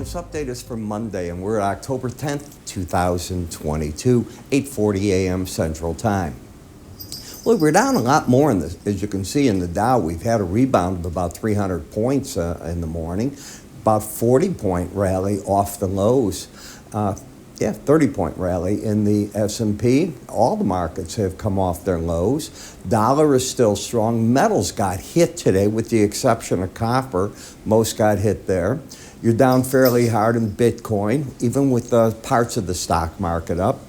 This update is for Monday, and we're October 10th, 2022, 8:40 a.m. Central Time. Well, we're down a lot more in this, as you can see in the Dow. We've had a rebound of about 300 points in the morning, about 40-point rally off the lows. 30-point rally in the S&P. All the markets have come off their lows. Dollar is still strong. Metals got hit today, with the exception of copper. Most got hit there. You're down fairly hard in Bitcoin, even with the parts of the stock market up.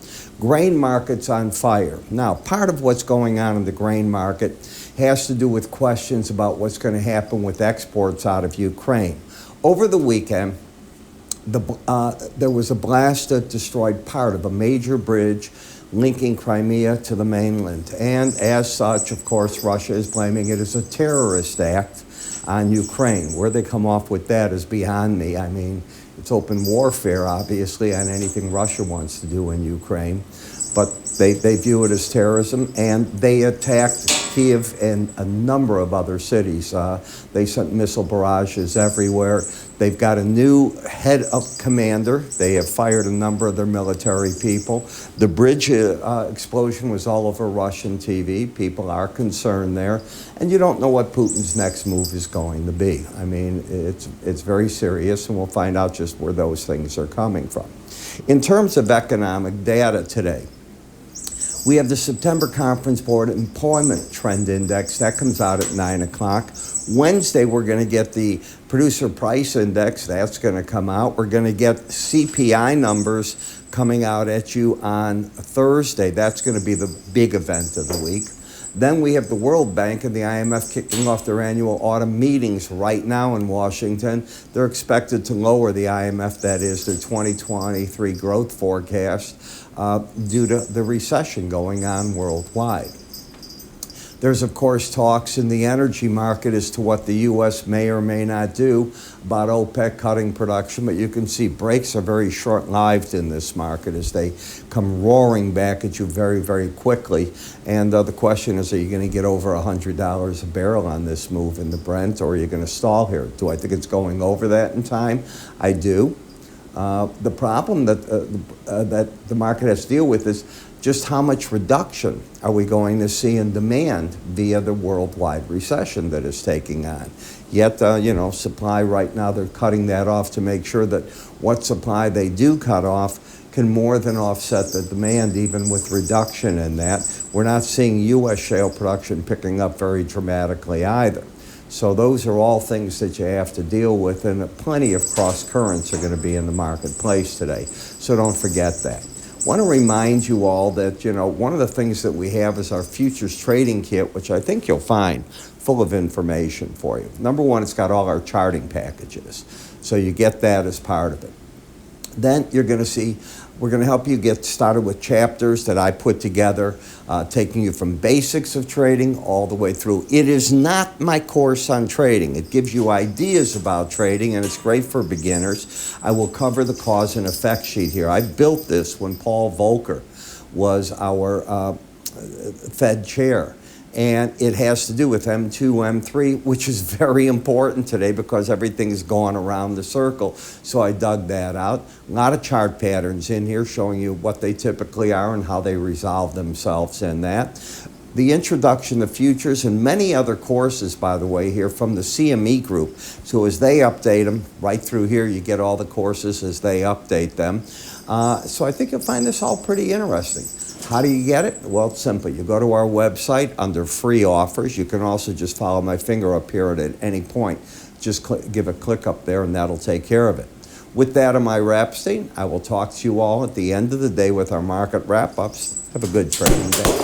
Grain market's on fire. Now, part of what's going on in the grain market has to do with questions about what's going to happen with exports out of Ukraine. Over the weekend, there was a blast that destroyed part of a major bridge linking Crimea to the mainland. And as such, of course, Russia is blaming it as a terrorist act on Ukraine. Where they come off with that is beyond me. I mean, it's open warfare, obviously, on anything Russia wants to do in Ukraine. But they view it as terrorism, and they attacked Kiev and a number of other cities. They sent missile barrages everywhere. They've got a new head of commander. They have fired a number of their military people. The bridge explosion was all over Russian TV. People are concerned there. And you don't know what Putin's next move is going to be. I mean, it's very serious, and we'll find out just where those things are coming from. In terms of economic data today, we have the September Conference Board Employment Trend Index. That comes out at 9 o'clock. Wednesday, we're going to get the Producer Price Index. That's going to come out. We're going to get CPI numbers coming out at you on Thursday. That's going to be the big event of the week. Then we have the World Bank and the IMF kicking off their annual autumn meetings right now in Washington. They're expected to lower the IMF, that is, their 2023 growth forecast due to the recession going on worldwide. There's, of course, talks in the energy market as to what the U.S. may or may not do about OPEC cutting production, but you can see breaks are very short-lived in this market as they come roaring back at you very, very quickly. And the question is, are you going to get over $100 a barrel on this move in the Brent, or are you going to stall here? Do I think it's going over that in time? I do. The problem that the market has to deal with is just how much reduction are we going to see in demand via the worldwide recession that is taking on. Yet, supply right now, they're cutting that off to make sure that what supply they do cut off can more than offset the demand, even with reduction in that. We're not seeing U.S. shale production picking up very dramatically either. So those are all things that you have to deal with, and plenty of cross currents are going to be in the marketplace today. So don't forget that. I want to remind you all that, one of the things that we have is our futures trading kit, which I think you'll find full of information for you. Number one, it's got all our charting packages. So you get that as part of it. Then you're going to see, we're going to help you get started with chapters that I put together, taking you from basics of trading all the way through. It is not my course on trading. It gives you ideas about trading, and it's great for beginners. I will cover the cause and effect sheet here. I built this when Paul Volcker was our Fed chair. And it has to do with M2, M3, which is very important today because everything's gone around the circle. So I dug that out. A lot of chart patterns in here showing you what they typically are and how they resolve themselves in that. The introduction to futures and many other courses, by the way, here from the CME group. So as they update them, right through here, you get all the courses as they update them. So I think you'll find this all pretty interesting. How do you get it? Well, it's simple. You go to our website under free offers. You can also just follow my finger up here at any point. Just give a click up there, and that'll take care of it. With that, I'm Ira Epstein. I will talk to you all at the end of the day with our market wrap-ups. Have a good trading day.